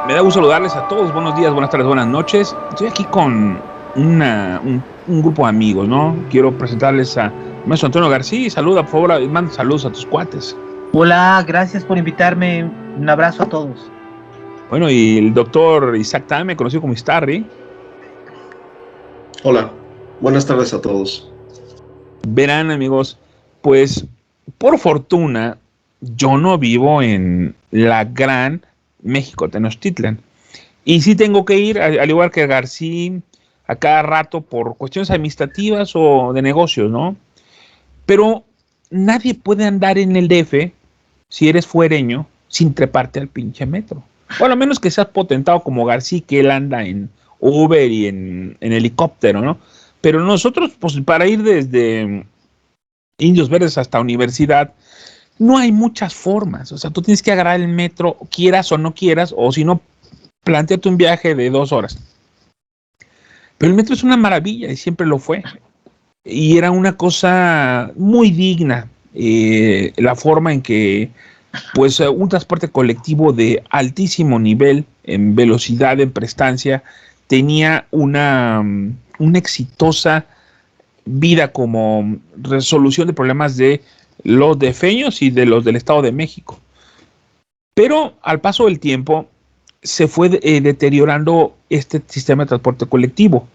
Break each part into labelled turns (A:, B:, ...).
A: Me da gusto saludarles a todos. Buenos días, buenas tardes, buenas noches. Estoy aquí con un grupo de amigos, ¿no? Quiero presentarles a Maestro Antonio García. Saluda, por favor, manda saludos a tus cuates.
B: Hola, gracias por invitarme. Un abrazo a todos.
A: Bueno, y el doctor Isaac Tame, conocido como Istarri.
C: Hola, buenas tardes a todos.
A: Verán, amigos, pues por fortuna yo no vivo en la gran México Tenochtitlan. Y sí tengo que ir, al igual que García, a cada rato por cuestiones administrativas o de negocios, ¿no? Pero nadie puede andar en el DF, si eres fuereño, sin treparte al pinche metro. Bueno, a menos que seas potentado como García, que él anda en Uber y en helicóptero, ¿no? Pero nosotros, pues para ir desde Indios Verdes hasta Universidad, no hay muchas formas. O sea, tú tienes que agarrar el metro, quieras o no quieras, o si no, planteate un viaje de 2 horas. Pero el metro es una maravilla y siempre lo fue. Y era una cosa muy digna, la forma en que pues un transporte colectivo de altísimo nivel en velocidad, en prestancia, tenía una exitosa vida como resolución de problemas de los defeños y de los del Estado de México. Pero al paso del tiempo se fue deteriorando este sistema de transporte colectivo.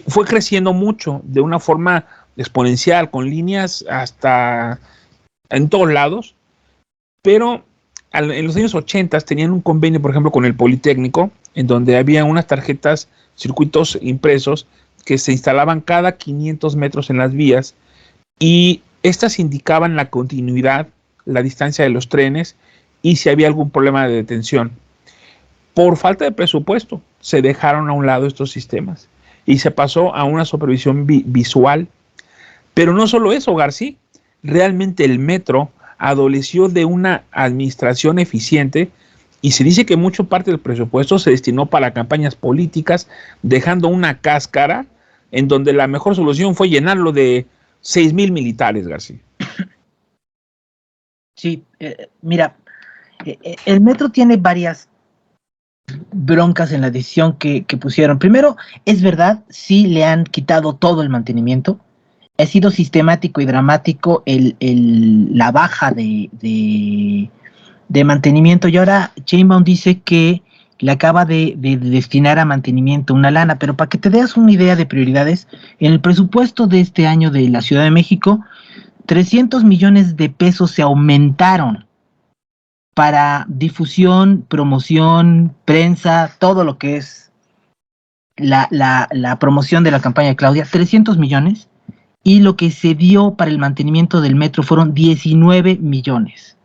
A: Fue creciendo mucho de una forma exponencial, con líneas hasta en todos lados, pero en los años 80 tenían un convenio, por ejemplo, con el Politécnico, en donde había unas tarjetas, circuitos impresos que se instalaban cada 500 metros en las vías y estas indicaban la continuidad, la distancia de los trenes y si había algún problema de detención. Por falta de presupuesto, se dejaron a un lado estos sistemas y se pasó a una supervisión visual. Pero no solo eso, García, realmente el metro adoleció de una administración eficiente y se dice que mucha parte del presupuesto se destinó para campañas políticas, dejando una cáscara en donde la mejor solución fue llenarlo de 6,000 militares, García.
B: Sí, mira, el metro tiene varias broncas en la decisión que pusieron. Primero, es verdad, sí le han quitado todo el mantenimiento. Ha sido sistemático y dramático la baja de mantenimiento. Y ahora Sheinbaum dice que le acaba de destinar a mantenimiento una lana. Pero para que te des una idea de prioridades, en el presupuesto de este año de la Ciudad de México, 300 millones de pesos se aumentaron para difusión, promoción, prensa, todo lo que es la promoción de la campaña de Claudia, 300 millones, y lo que se dio para el mantenimiento del metro fueron 19 millones.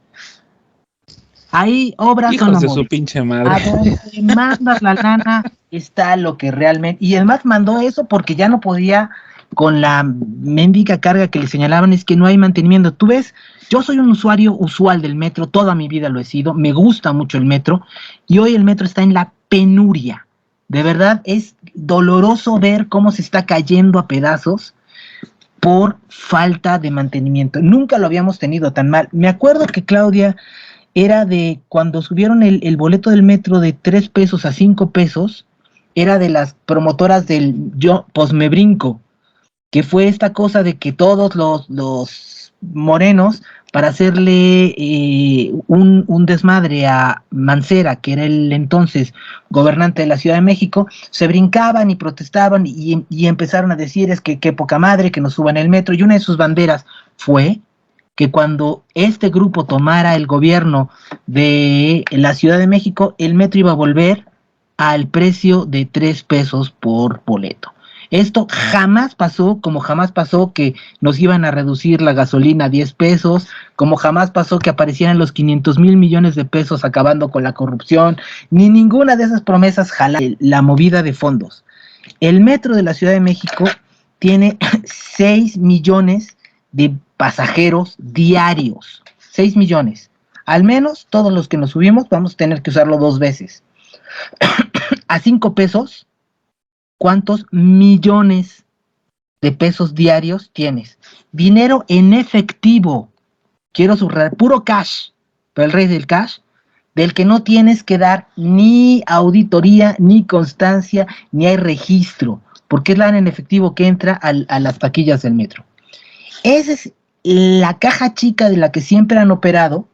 B: Hay obras
A: Hijos de su pinche madre.
B: A donde mandas la lana está lo que realmente... Y además mandó eso porque ya no podía con la mendiga carga que le señalaban, es que no hay mantenimiento. Tú ves, yo soy un usuario usual del metro, toda mi vida lo he sido, me gusta mucho el metro, y hoy el metro está en la penuria. De verdad es doloroso ver cómo se está cayendo a pedazos por falta de mantenimiento. Nunca lo habíamos tenido tan mal. Me acuerdo que Claudia era de cuando subieron el boleto del metro de 3 pesos a 5 pesos, era de las promotoras del yo, pues me brinco, que fue esta cosa de que todos los morenos, para hacerle un desmadre a Mancera, que era el entonces gobernante de la Ciudad de México, se brincaban y protestaban y empezaron a decir es que poca madre, que nos suban el metro, y una de sus banderas fue que cuando este grupo tomara el gobierno de la Ciudad de México, el metro iba a volver al precio de 3 pesos por boleto. Esto jamás pasó, como jamás pasó que nos iban a reducir la gasolina a 10 pesos, como jamás pasó que aparecieran los 500 mil millones de pesos acabando con la corrupción, ni ninguna de esas promesas jala la movida de fondos. El metro de la Ciudad de México tiene 6 millones de pasajeros diarios, 6 millones. Al menos todos los que nos subimos vamos a tener que usarlo 2 veces. A 5 pesos, ¿cuántos millones de pesos diarios tienes? Dinero en efectivo, quiero subrayar, puro cash, pero el rey del cash, del que no tienes que dar ni auditoría, ni constancia, ni hay registro, porque es lana en efectivo que entra a las taquillas del metro. Esa es la caja chica de la que siempre han operado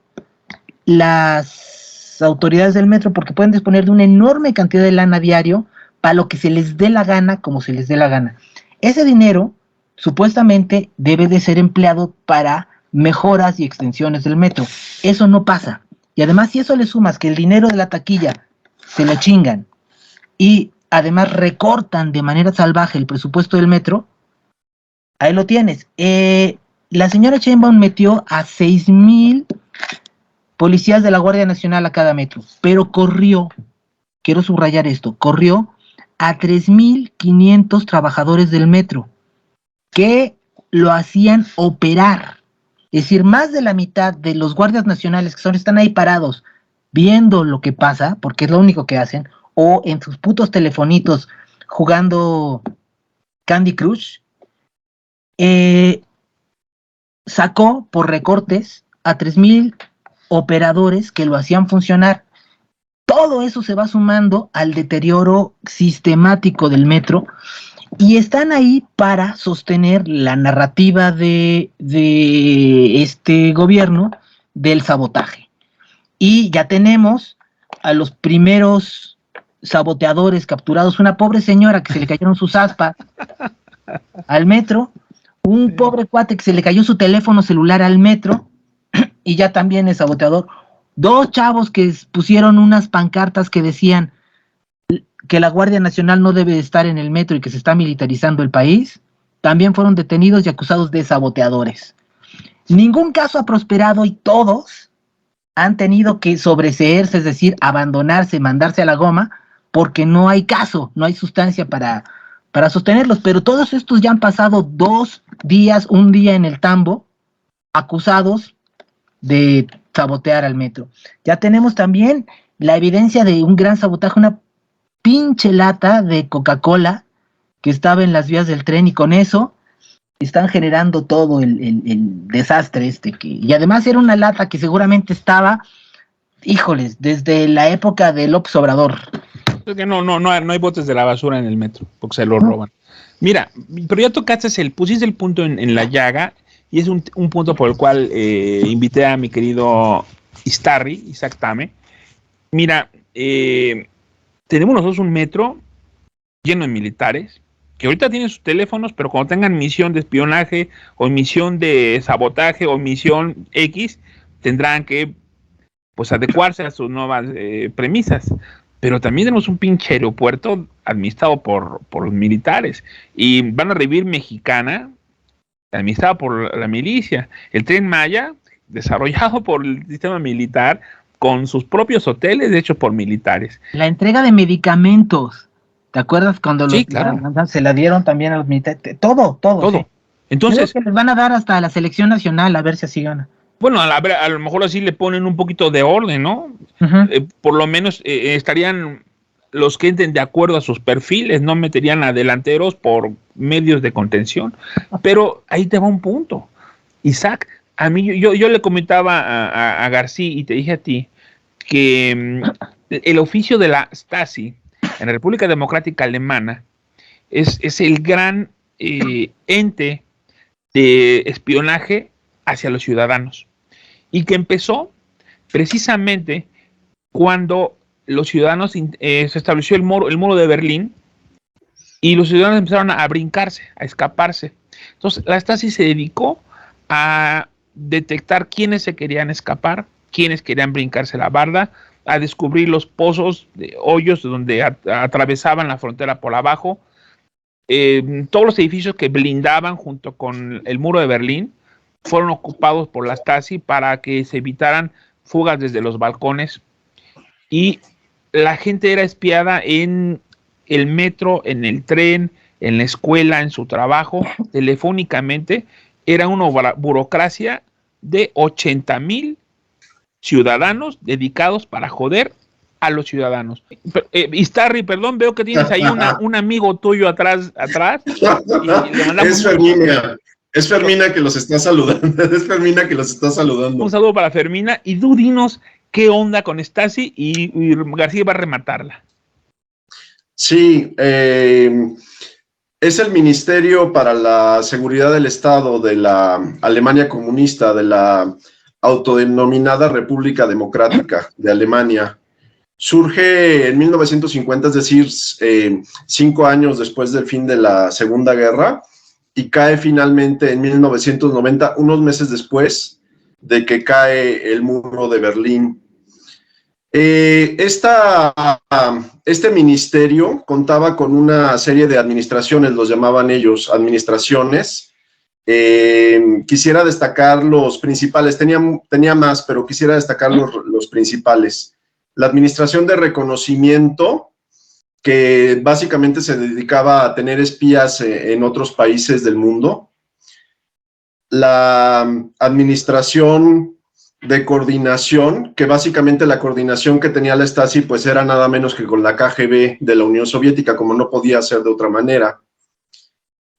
B: las autoridades del metro, porque pueden disponer de una enorme cantidad de lana diario para lo que se les dé la gana, como se les dé la gana. Ese dinero supuestamente debe de ser empleado para mejoras y extensiones del metro. Eso no pasa. Y además, si eso le sumas que el dinero de la taquilla se lo chingan y además recortan de manera salvaje el presupuesto del metro, ahí lo tienes. La señora Sheinbaum metió a 6,000 policías de la Guardia Nacional a cada metro, pero corrió, quiero subrayar esto, corrió a 3,500 trabajadores del metro que lo hacían operar. Es decir, más de la mitad de los guardias nacionales que están ahí parados viendo lo que pasa, porque es lo único que hacen, o en sus putos telefonitos jugando Candy Crush, sacó por recortes a 3,000 operadores que lo hacían funcionar. Todo eso se va sumando al deterioro sistemático del metro y están ahí para sostener la narrativa de este gobierno del sabotaje. Y ya tenemos a los primeros saboteadores capturados, una pobre señora que se le cayeron sus aspas al metro, un pobre cuate que se le cayó su teléfono celular al metro y ya también es saboteador. 2 chavos que pusieron unas pancartas que decían que la Guardia Nacional no debe estar en el metro y que se está militarizando el país, también fueron detenidos y acusados de saboteadores. Ningún caso ha prosperado y todos han tenido que sobreseerse, es decir, abandonarse, mandarse a la goma, porque no hay caso, no hay sustancia para sostenerlos, pero todos estos ya han pasado 2 días, un día en el tambo, acusados de sabotear al metro. Ya tenemos también la evidencia de un gran sabotaje, una pinche lata de Coca-Cola que estaba en las vías del tren y con eso están generando todo el desastre y además era una lata que seguramente estaba, híjoles, desde la época de López Obrador.
A: Es que no hay botes de la basura en el metro, porque se lo roban. Mira, pero ya pusiste el punto en la llaga, y es un punto por el cual invité a mi querido Isaac Tame. Mira, tenemos nosotros un metro lleno de militares, que ahorita tienen sus teléfonos, pero cuando tengan misión de espionaje, o misión de sabotaje, o misión X, tendrán que pues adecuarse a sus nuevas premisas. Pero también tenemos un pinche aeropuerto administrado por los militares, y van a revivir Mexicana, administrada por la milicia. El Tren Maya, desarrollado por el sistema militar, con sus propios hoteles hechos por militares.
B: La entrega de medicamentos, ¿te acuerdas cuando
A: sí, claro,
B: se la dieron también a los militares? Todo. Sí.
A: Entonces,
B: creo que les van a dar hasta la selección nacional, a ver si así gana.
A: Bueno, a lo mejor así le ponen un poquito de orden, ¿no?
B: Uh-huh.
A: Por lo menos estarían los que entren de acuerdo a sus perfiles, no meterían a delanteros por medios de contención. Pero ahí te va un punto. Isaac, a mí yo le comentaba a García y te dije a ti que el oficio de la Stasi en la República Democrática Alemana es el gran ente de espionaje hacia los ciudadanos, y que empezó precisamente cuando los ciudadanos se estableció el muro de Berlín, y los ciudadanos empezaron a brincarse, a escaparse. Entonces la Stasi se dedicó a detectar quiénes se querían escapar, quiénes querían brincarse la barda, a descubrir los pozos, hoyos donde atravesaban la frontera por abajo. Todos los edificios que blindaban junto con el muro de Berlín fueron ocupados por la Stasi para que se evitaran fugas desde los balcones, y la gente era espiada en el metro, en el tren, en la escuela, en su trabajo, telefónicamente. Era una burocracia de 80,000 ciudadanos dedicados para joder a los ciudadanos. Istarri, perdón, veo que tienes ahí un amigo tuyo atrás. Y le mandamos
C: Es Fermina que los está saludando. Es Fermina que los está saludando.
A: Un saludo para Fermina. Y tú dinos, ¿Qué onda con Stasi? Y García va a rematarla.
C: Sí, es el Ministerio para la Seguridad del Estado de la Alemania comunista, de la autodenominada República Democrática de Alemania. Surge en 1950, es decir, 5 años después del fin de la Segunda Guerra, y cae finalmente en 1990, unos meses después de que cae el muro de Berlín. Este ministerio contaba con una serie de administraciones, los llamaban ellos administraciones. Quisiera destacar los principales, tenía más, pero quisiera destacar los principales. La administración de reconocimiento, que básicamente se dedicaba a tener espías en otros países del mundo. La administración de coordinación, que básicamente la coordinación que tenía la Stasi pues era nada menos que con la KGB de la Unión Soviética, como no podía ser de otra manera.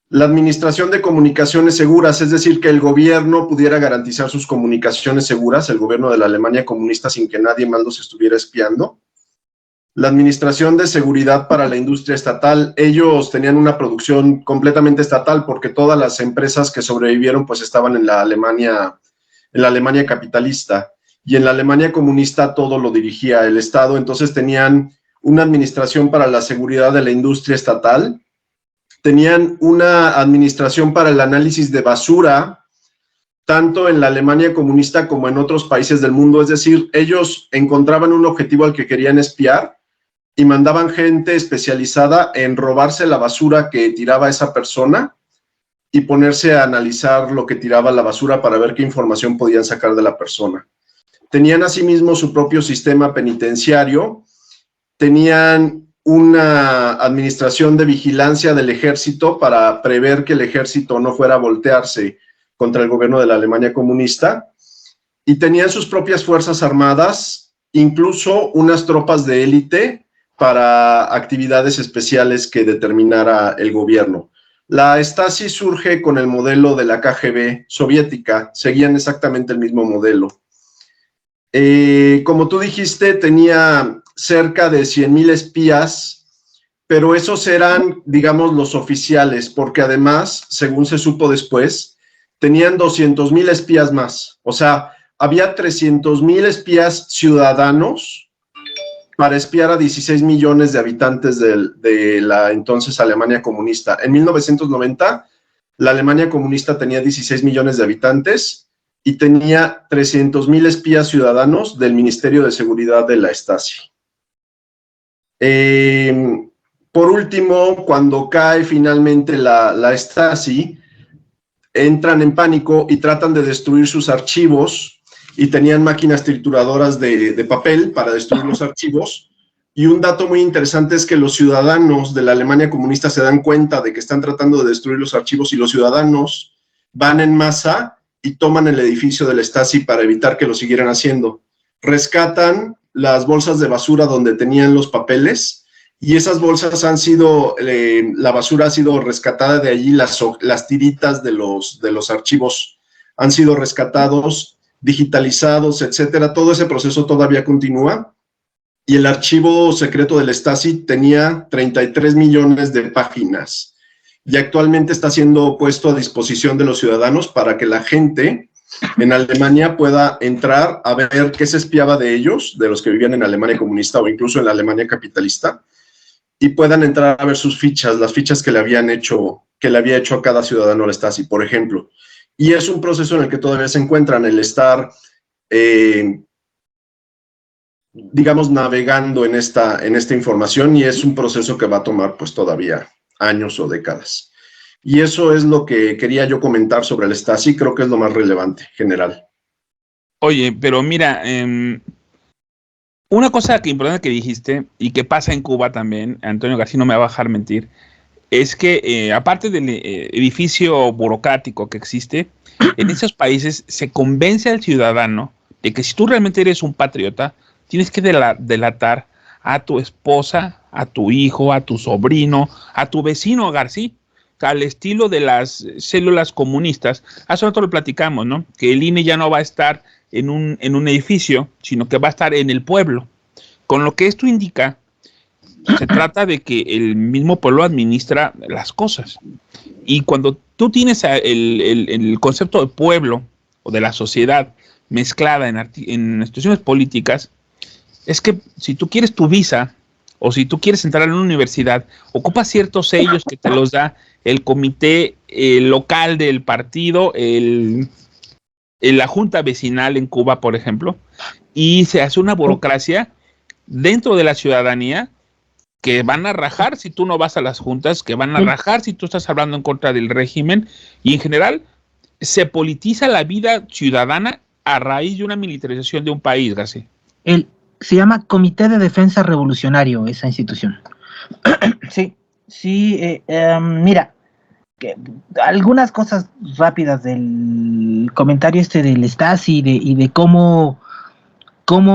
C: La administración de comunicaciones seguras, es decir, que el gobierno pudiera garantizar sus comunicaciones seguras, el gobierno de la Alemania comunista, sin que nadie más los estuviera espiando. La administración de seguridad para la industria estatal, ellos tenían una producción completamente estatal porque todas las empresas que sobrevivieron pues estaban en la Alemania capitalista, y en la Alemania comunista todo lo dirigía el Estado. Entonces tenían una administración para la seguridad de la industria estatal, tenían una administración para el análisis de basura, tanto en la Alemania comunista como en otros países del mundo. Es decir, ellos encontraban un objetivo al que querían espiar y mandaban gente especializada en robarse la basura que tiraba esa persona y ponerse a analizar lo que tiraba la basura para ver qué información podían sacar de la persona. Tenían asimismo su propio sistema penitenciario, tenían una administración de vigilancia del ejército para prever que el ejército no fuera a voltearse contra el gobierno de la Alemania comunista, y tenían sus propias fuerzas armadas, incluso unas tropas de élite para actividades especiales que determinara el gobierno. La Stasi surge con el modelo de la KGB soviética, seguían exactamente el mismo modelo. Como tú dijiste, tenía cerca de 100,000 espías, pero esos eran, digamos, los oficiales, porque además, según se supo después, tenían 200,000 espías más. O sea, había 300,000 espías ciudadanos para espiar a 16 millones de habitantes de la entonces Alemania comunista. En 1990, la Alemania comunista tenía 16 millones de habitantes y tenía 300,000 espías ciudadanos del Ministerio de Seguridad de la Stasi. Por último, cuando cae finalmente la Stasi, entran en pánico y tratan de destruir sus archivos, y tenían máquinas trituradoras de papel para destruir los archivos. Y un dato muy interesante es que los ciudadanos de la Alemania comunista se dan cuenta de que están tratando de destruir los archivos, y los ciudadanos van en masa y toman el edificio del Stasi para evitar que lo siguieran haciendo. Rescatan las bolsas de basura donde tenían los papeles, y esas bolsas han sido, la basura ha sido rescatada de allí, las tiritas de los archivos han sido rescatados, digitalizados, etcétera. Todo ese proceso todavía continúa, y el archivo secreto del Stasi tenía 33 millones de páginas, y actualmente está siendo puesto a disposición de los ciudadanos para que la gente en Alemania pueda entrar a ver qué se espiaba de ellos, de los que vivían en Alemania comunista o incluso en la Alemania capitalista, y puedan entrar a ver sus fichas, las fichas que le había hecho a cada ciudadano el Stasi, por ejemplo. Y es un proceso en el que todavía se encuentran, el estar, digamos, navegando en esta información, y es un proceso que va a tomar pues todavía años o décadas. Y eso es lo que quería yo comentar sobre el Stasi, creo que es lo más relevante, general.
A: Oye, pero mira, una cosa importante que dijiste, y que pasa en Cuba también, Antonio García no me va a dejar mentir, es que aparte del edificio burocrático que existe, en esos países se convence al ciudadano de que si tú realmente eres un patriota, tienes que delatar a tu esposa, a tu hijo, a tu sobrino, a tu vecino, García, al estilo de las células comunistas. Hace rato lo platicamos, ¿no? Que el INE ya no va a estar en un edificio, sino que va a estar en el pueblo. Con lo que esto indica, se trata de que el mismo pueblo administra las cosas. Y cuando tú tienes el concepto de pueblo o de la sociedad mezclada en instituciones políticas, es que si tú quieres tu visa o si tú quieres entrar en una universidad, ocupas ciertos sellos que te los da el comité local del partido, la junta vecinal en Cuba, por ejemplo, y se hace una burocracia dentro de la ciudadanía que van a rajar si tú no vas a las juntas, que van a rajar si tú estás hablando en contra del régimen, y en general se politiza la vida ciudadana a raíz de una militarización de un país, García.
B: Se llama Comité de Defensa Revolucionario, esa institución. Sí, mira, algunas cosas rápidas del comentario del Stasi y de cómo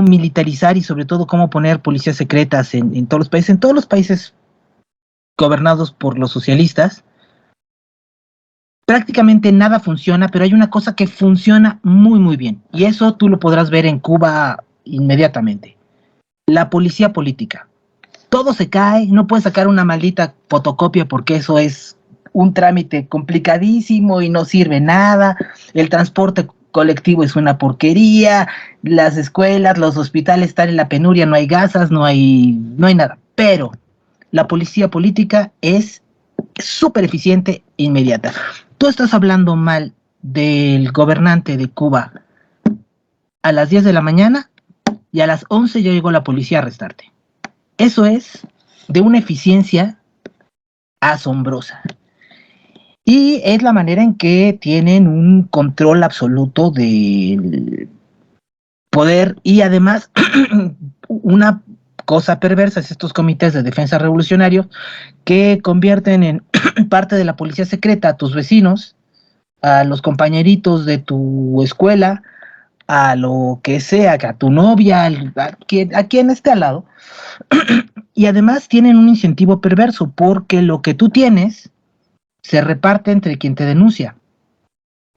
B: militarizar y sobre todo cómo poner policías secretas en todos los países. En todos los países gobernados por los socialistas, prácticamente nada funciona, pero hay una cosa que funciona muy, muy bien. Y eso tú lo podrás ver en Cuba inmediatamente. La policía política. Todo se cae, no puedes sacar una maldita fotocopia porque eso es un trámite complicadísimo y no sirve nada. El transporte colectivo es una porquería, las escuelas, los hospitales están en la penuria, no hay gasas, no hay nada. Pero la policía política es súper eficiente e inmediata. Tú estás hablando mal del gobernante de Cuba a las 10 de la mañana y a las 11 ya llegó la policía a arrestarte. Eso es de una eficiencia asombrosa. Y es la manera en que tienen un control absoluto del poder y además una cosa perversa es estos comités de defensa revolucionarios que convierten en parte de la policía secreta a tus vecinos, a los compañeritos de tu escuela, a lo que sea, a tu novia, a quien esté al lado. Y además tienen un incentivo perverso porque lo que tú tienes se reparte entre quien te denuncia.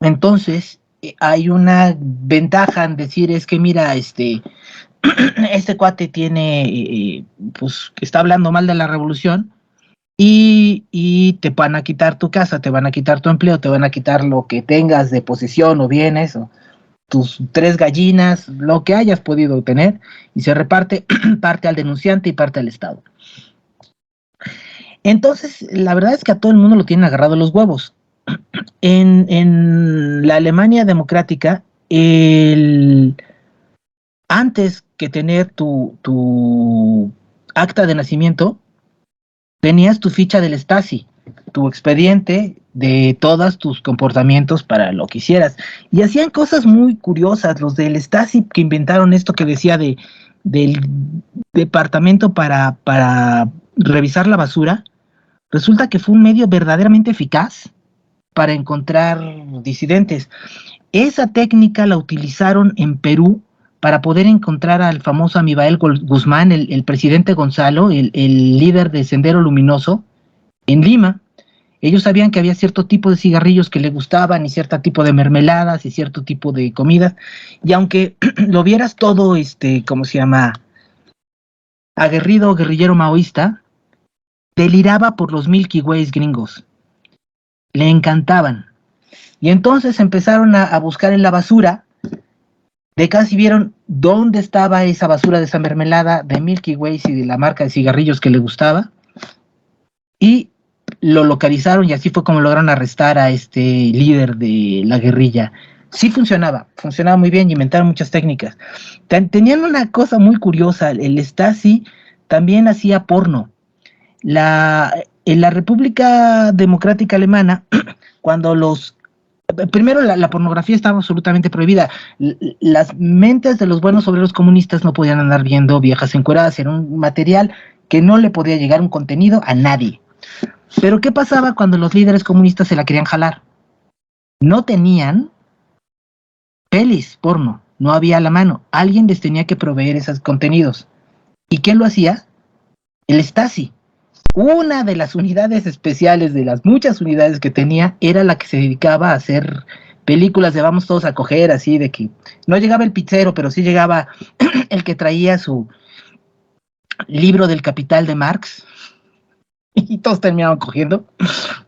B: Entonces, hay una ventaja en decir, es que mira, este cuate tiene, pues, está hablando mal de la revolución y te van a quitar tu casa, te van a quitar tu empleo, te van a quitar lo que tengas de posesión o bienes, o tus 3 gallinas, lo que hayas podido tener, y se reparte parte al denunciante y parte al Estado. Entonces, la verdad es que a todo el mundo lo tienen agarrado los huevos. En la Alemania democrática, antes que tener tu acta de nacimiento, tenías tu ficha del Stasi, tu expediente de todos tus comportamientos para lo que hicieras. Y hacían cosas muy curiosas. Los del Stasi que inventaron esto que decía del departamento para revisar la basura, resulta que fue un medio verdaderamente eficaz para encontrar disidentes. Esa técnica la utilizaron en Perú para poder encontrar al famoso Amibael Guzmán, el presidente Gonzalo, el líder de Sendero Luminoso, en Lima. Ellos sabían que había cierto tipo de cigarrillos que le gustaban y cierto tipo de mermeladas y cierto tipo de comidas. Y aunque lo vieras todo, ¿cómo se llama? Aguerrido guerrillero maoísta, deliraba por los Milky Ways gringos. Le encantaban. Y entonces empezaron a buscar en la basura, de casi vieron dónde estaba esa basura de esa mermelada de Milky Ways y de la marca de cigarrillos que le gustaba, y lo localizaron, y así fue como lograron arrestar a este líder de la guerrilla. Sí funcionaba muy bien, y inventaron muchas técnicas. Tenían una cosa muy curiosa, el Stasi también hacía porno. En la República Democrática Alemana, cuando primero la pornografía estaba absolutamente prohibida. Las mentes de los buenos obreros comunistas no podían andar viendo viejas encueradas, era un material que no le podía llegar un contenido a nadie. Pero ¿qué pasaba cuando los líderes comunistas se la querían jalar? No tenían pelis porno, no había a la mano, alguien les tenía que proveer esos contenidos. ¿Y quién lo hacía? El Stasi. Una de las unidades especiales, de las muchas unidades que tenía, era la que se dedicaba a hacer películas de vamos todos a coger, así de que no llegaba el pizzero, pero sí llegaba el que traía su libro del Capital de Marx y todos terminaban cogiendo.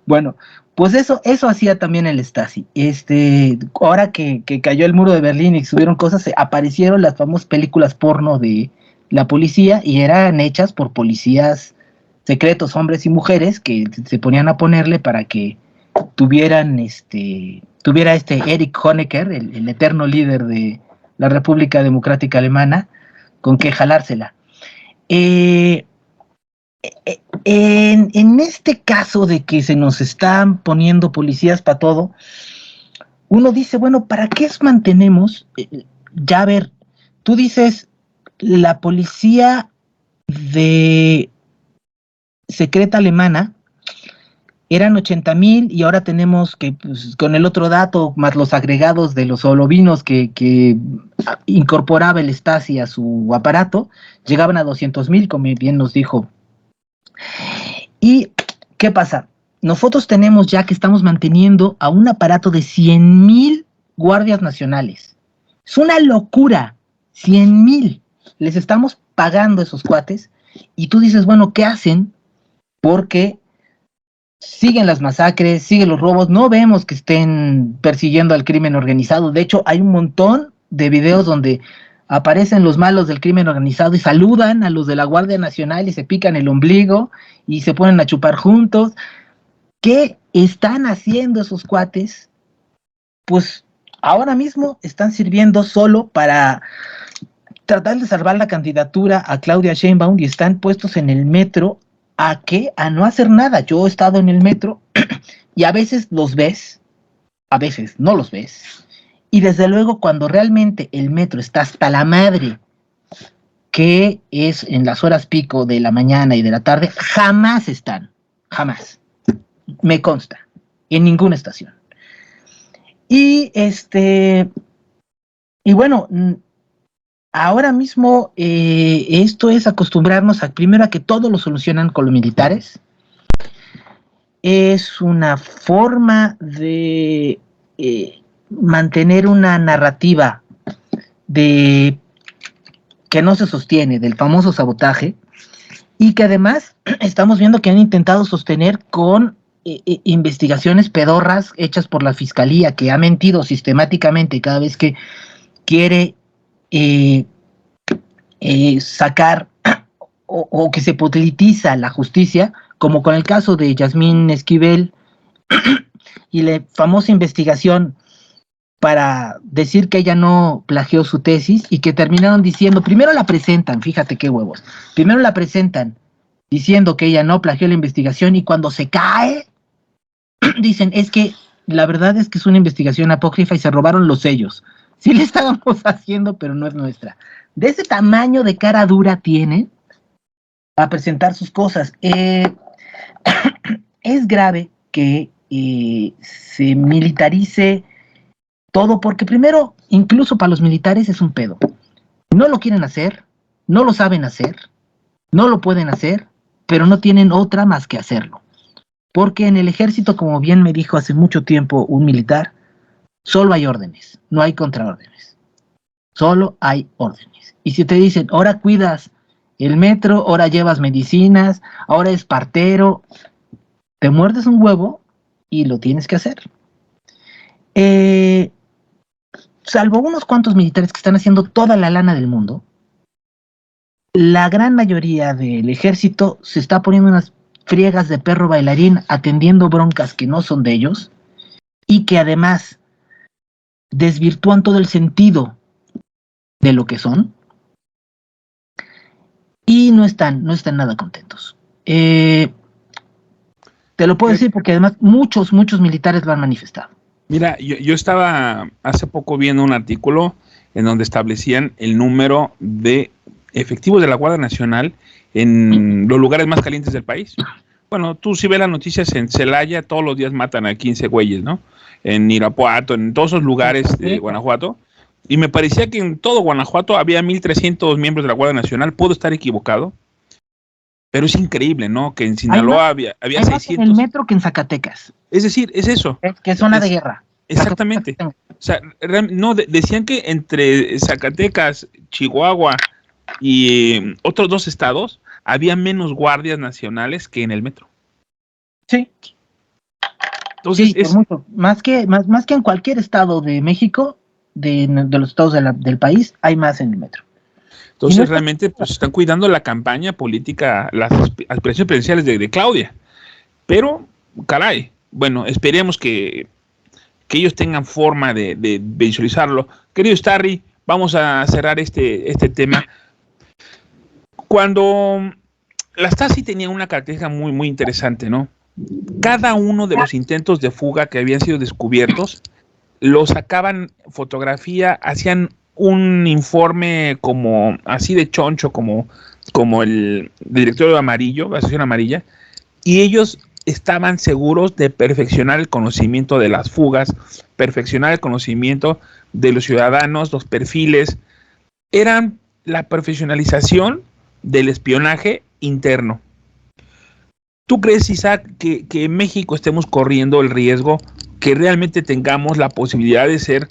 B: Bueno, pues eso hacía también el Stasi. Ahora que cayó el muro de Berlín y subieron cosas, aparecieron las famosas películas porno de la policía y eran hechas por policías secretos, hombres y mujeres, que se ponían a ponerle para que tuviera Erich Honecker, el eterno líder de la República Democrática Alemana, con que jalársela. En este caso de que se nos están poniendo policías para todo, uno dice, bueno, ¿para qué mantenemos? Ya a ver, tú dices, la policía de secreta alemana eran 80,000 y ahora tenemos que, pues, con el otro dato, más los agregados de los holovinos que incorporaba el Stasi a su aparato, llegaban a 200,000, como bien nos dijo. ¿Y qué pasa? Nosotros tenemos ya que estamos manteniendo a un aparato de 100,000 guardias nacionales. Es una locura, 100,000. Les estamos pagando a esos cuates y tú dices, bueno, ¿qué hacen? Porque siguen las masacres, siguen los robos, no vemos que estén persiguiendo al crimen organizado. De hecho, hay un montón de videos donde aparecen los malos del crimen organizado y saludan a los de la Guardia Nacional y se pican el ombligo y se ponen a chupar juntos. ¿Qué están haciendo esos cuates? Pues ahora mismo están sirviendo solo para tratar de salvar la candidatura a Claudia Sheinbaum y están puestos en el metro ¿a qué? A no hacer nada. Yo he estado en el metro y a veces los ves, a veces no los ves. Y desde luego cuando realmente el metro está hasta la madre, que es en las horas pico de la mañana y de la tarde, jamás están, jamás. Me consta, en ninguna estación. Y bueno, ahora mismo esto es acostumbrarnos primero a que todo lo solucionan con los militares. Es una forma de mantener una narrativa de que no se sostiene, del famoso sabotaje, y que además estamos viendo que han intentado sostener con investigaciones pedorras hechas por la fiscalía, que ha mentido sistemáticamente cada vez que quiere sacar o que se politiza la justicia, como con el caso de Yasmín Esquivel y la famosa investigación para decir que ella no plagió su tesis y que terminaron diciendo, primero la presentan, fíjate qué huevos, primero la presentan diciendo que ella no plagió la investigación y cuando se cae, dicen, es que la verdad es que es una investigación apócrifa y se robaron los sellos. Sí le estábamos haciendo, pero no es nuestra. De ese tamaño de cara dura tienen a presentar sus cosas. Es grave que se militarice todo, porque primero, incluso para los militares es un pedo. No lo quieren hacer, no lo saben hacer, no lo pueden hacer, pero no tienen otra más que hacerlo. Porque en el ejército, como bien me dijo hace mucho tiempo un militar, solo hay órdenes, no hay contraórdenes. Solo hay órdenes. Y si te dicen, ahora cuidas el metro, ahora llevas medicinas, ahora es partero, te muerdes un huevo y lo tienes que hacer. Salvo unos cuantos militares que están haciendo toda la lana del mundo, la gran mayoría del ejército se está poniendo unas friegas de perro bailarín atendiendo broncas que no son de ellos y que además desvirtúan todo el sentido de lo que son y no están nada contentos. Te lo puedo decir porque además muchos militares lo han manifestado.
A: Mira, yo estaba hace poco viendo un artículo en donde establecían el número de efectivos de la Guardia Nacional en los lugares más calientes del país. Bueno, tú si ves las noticias en Celaya, todos los días matan a 15 güeyes, ¿no? En Irapuato, en todos esos lugares de Guanajuato. Y me parecía que en todo Guanajuato había 1,300 miembros de la Guardia Nacional. Puedo estar equivocado, pero es increíble, ¿no? Que en Sinaloa había 600.
B: En el metro que en Zacatecas.
A: Es decir, es eso.
B: Es que es zona de guerra.
A: Exactamente. O sea, no, decían que entre Zacatecas, Chihuahua y otros 2 estados había menos guardias nacionales que en el metro.
B: Sí.
A: Entonces,
B: sí, por mucho. Más que en cualquier estado de México, de los estados del país, hay más en el metro.
A: Entonces, realmente, pues están cuidando la campaña política, las aspiraciones presidenciales de Claudia. Pero, caray, bueno, esperemos que ellos tengan forma de visualizarlo. Querido Starry, vamos a cerrar este tema. Cuando la Stasi tenía una característica muy, muy interesante, ¿no? Cada uno de los intentos de fuga que habían sido descubiertos, lo sacaban fotografía, hacían un informe como así de choncho, como el directorio amarillo, la asociación amarilla, y ellos estaban seguros de perfeccionar el conocimiento de las fugas, perfeccionar el conocimiento de los ciudadanos, los perfiles. Eran la profesionalización del espionaje interno. ¿Tú crees, Isaac, que en México estemos corriendo el riesgo que realmente tengamos la posibilidad de ser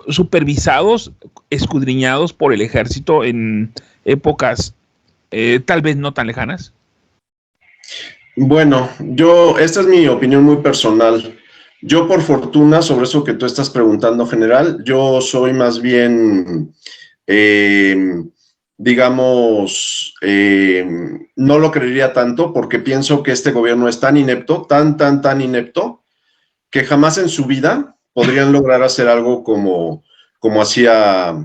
A: supervisados, escudriñados por el ejército en épocas tal vez no tan lejanas?
C: Bueno, esta es mi opinión muy personal. Yo, por fortuna, sobre eso que tú estás preguntando, general, yo soy más bien, digamos, no lo creería tanto porque pienso que este gobierno es tan inepto, tan inepto, que jamás en su vida podrían lograr hacer algo como hacía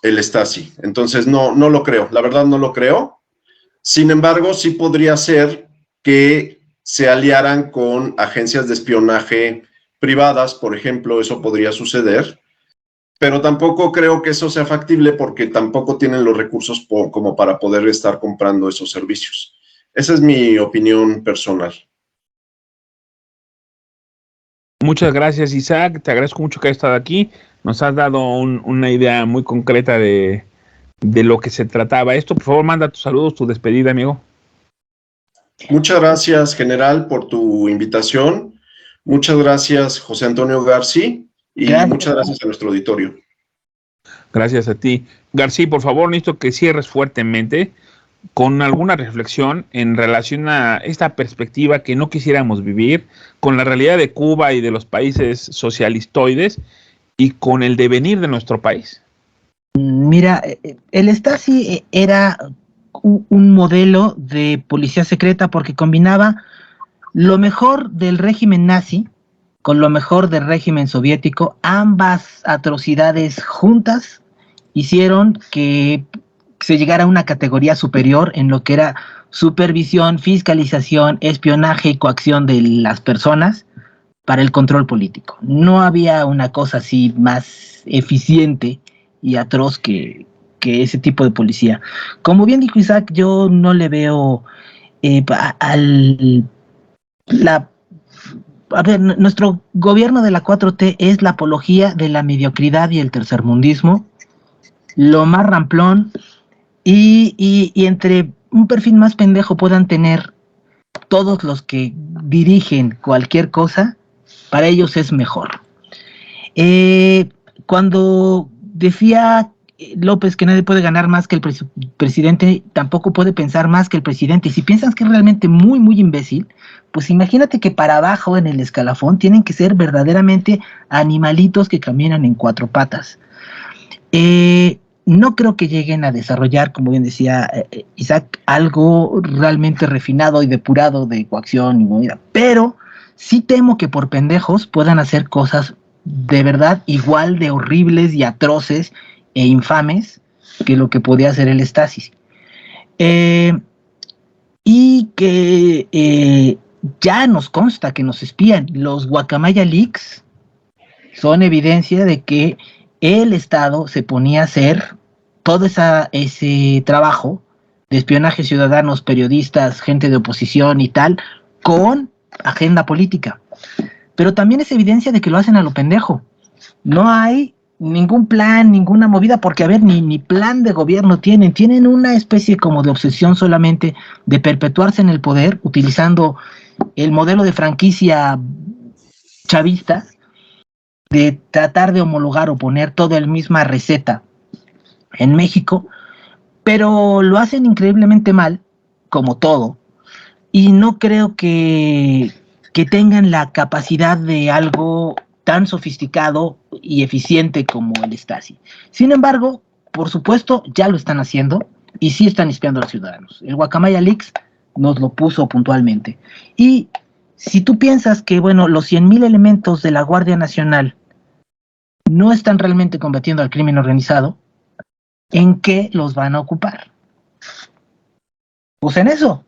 C: el Stasi. Entonces, no lo creo, la verdad no lo creo. Sin embargo, sí podría ser que se aliaran con agencias de espionaje privadas, por ejemplo, eso podría suceder, pero tampoco creo que eso sea factible porque tampoco tienen los recursos como para poder estar comprando esos servicios. Esa es mi opinión personal.
A: Muchas gracias, Isaac. Te agradezco mucho que hayas estado aquí. Nos has dado una idea muy concreta de lo que se trataba esto. Por favor, manda tus saludos, tu despedida, amigo.
C: Muchas gracias, general, por tu invitación. Muchas gracias, José Antonio García, y muchas gracias a nuestro auditorio.
A: Gracias a ti. García, por favor, necesito que cierres fuertemente con alguna reflexión en relación a esta perspectiva que no quisiéramos vivir, con la realidad de Cuba y de los países socialistoides y con el devenir de nuestro país.
B: Mira, el Stasi era un modelo de policía secreta porque combinaba lo mejor del régimen nazi con lo mejor del régimen soviético. Ambas atrocidades juntas hicieron que se llegara a una categoría superior en lo que era supervisión, fiscalización, espionaje y coacción de las personas para el control político. No había una cosa así más eficiente y atroz que ese tipo de policía. Como bien dijo Isaac, yo no le veo a ver, nuestro gobierno de la 4T es la apología de la mediocridad y el tercermundismo, lo más ramplón, y entre un perfil más pendejo puedan tener todos los que dirigen cualquier cosa, para ellos es mejor. Cuando decía López que nadie puede ganar más que el presidente, tampoco puede pensar más que el presidente. Y si piensas que es realmente muy, muy imbécil, pues imagínate que para abajo en el escalafón tienen que ser verdaderamente animalitos que caminan en 4 patas. No creo que lleguen a desarrollar, como bien decía Isaac, algo realmente refinado y depurado de coacción y movida, pero sí temo que por pendejos puedan hacer cosas de verdad igual de horribles y atroces e infames que lo que podía hacer el Stasi. Y que ya nos consta que nos espían. Los Guacamaya Leaks son evidencia de que el Estado se ponía a hacer todo ese trabajo de espionaje ciudadanos, periodistas, gente de oposición y tal, con agenda política. Pero también es evidencia de que lo hacen a lo pendejo. No hay ningún plan, ninguna movida, porque a ver, ni plan de gobierno tienen una especie como de obsesión solamente de perpetuarse en el poder, utilizando el modelo de franquicia chavistas de tratar de homologar o poner toda la misma receta en México, pero lo hacen increíblemente mal, como todo, y no creo que tengan la capacidad de algo tan sofisticado y eficiente como el Stasi. Sin embargo, por supuesto, ya lo están haciendo y sí están espiando a los ciudadanos. El Guacamaya Leaks nos lo puso puntualmente. Y si tú piensas que, bueno, los 100,000 elementos de la Guardia Nacional no están realmente combatiendo al crimen organizado, ¿en qué los van a ocupar? Pues en eso,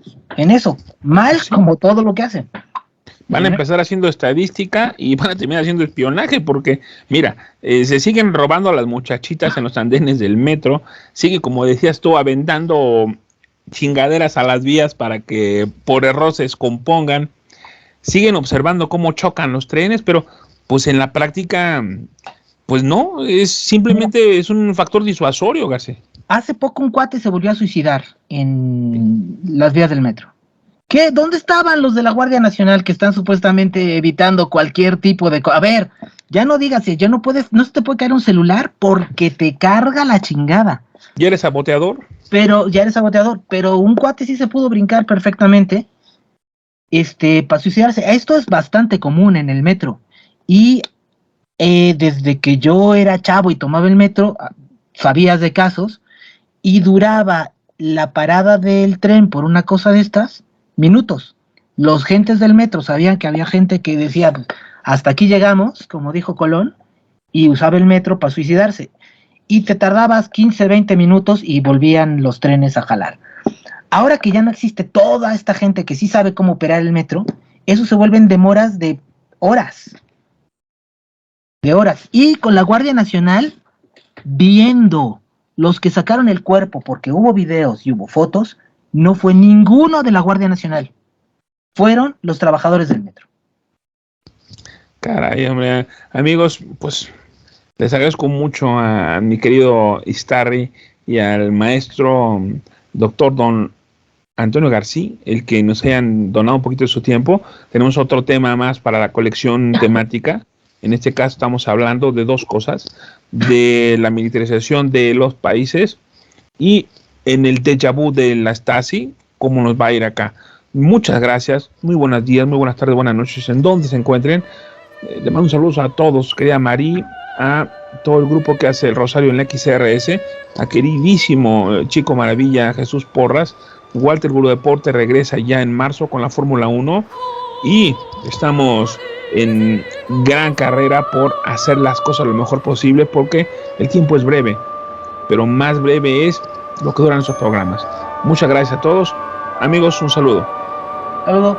B: mal
A: Sí.
B: como todo lo que hacen.
A: Van a empezar haciendo estadística y van a terminar haciendo espionaje porque, mira, se siguen robando a las muchachitas en los andenes del metro, sigue, como decías tú, aventando chingaderas a las vías para que por error se descompongan, siguen observando cómo chocan los trenes, pero pues en la práctica, pues no, simplemente es un factor disuasorio, García.
B: Hace poco un cuate se volvió a suicidar en las vías del metro. ¿Qué? ¿Dónde estaban los de la Guardia Nacional que están supuestamente evitando cualquier tipo de... A ver, ya no digas, ya no se te puede caer un celular porque te carga la chingada.
A: ¿Ya eres saboteador?
B: Pero ya eres saboteador, pero un cuate sí se pudo brincar perfectamente para suicidarse. Esto es bastante común en el metro. Y desde que yo era chavo y tomaba el metro, sabías de casos, y duraba la parada del tren por una cosa de estas minutos. Los gentes del metro sabían que había gente que decía, hasta aquí llegamos, como dijo Colón, y usaba el metro para suicidarse. Y te tardabas 15, 20 minutos y volvían los trenes a jalar. Ahora que ya no existe toda esta gente que sí sabe cómo operar el metro, eso se vuelven demoras de horas. De horas. Y con la Guardia Nacional viendo los que sacaron el cuerpo, porque hubo videos y hubo fotos, no fue ninguno de la Guardia Nacional. Fueron los trabajadores del metro.
A: Caray, hombre. Amigos, pues les agradezco mucho a mi querido Istarri y al maestro doctor don Antonio García, el que nos hayan donado un poquito de su tiempo. Tenemos otro tema más para la colección temática. En este caso estamos hablando de dos cosas, de la militarización de los países y en el déjà vu de la Stasi, cómo nos va a ir acá. Muchas gracias, muy buenos días, muy buenas tardes, buenas noches, en donde se encuentren. Le mando un saludo a todos, querida Marí, a todo el grupo que hace el Rosario en la XRS, a queridísimo Chico Maravilla, Jesús Porras. Walter Guru Deporte regresa ya en marzo con la Fórmula 1 y estamos en gran carrera por hacer las cosas lo mejor posible porque el tiempo es breve, pero más breve es lo que duran esos programas. Muchas gracias a todos. Amigos, un saludo.
B: Saludos.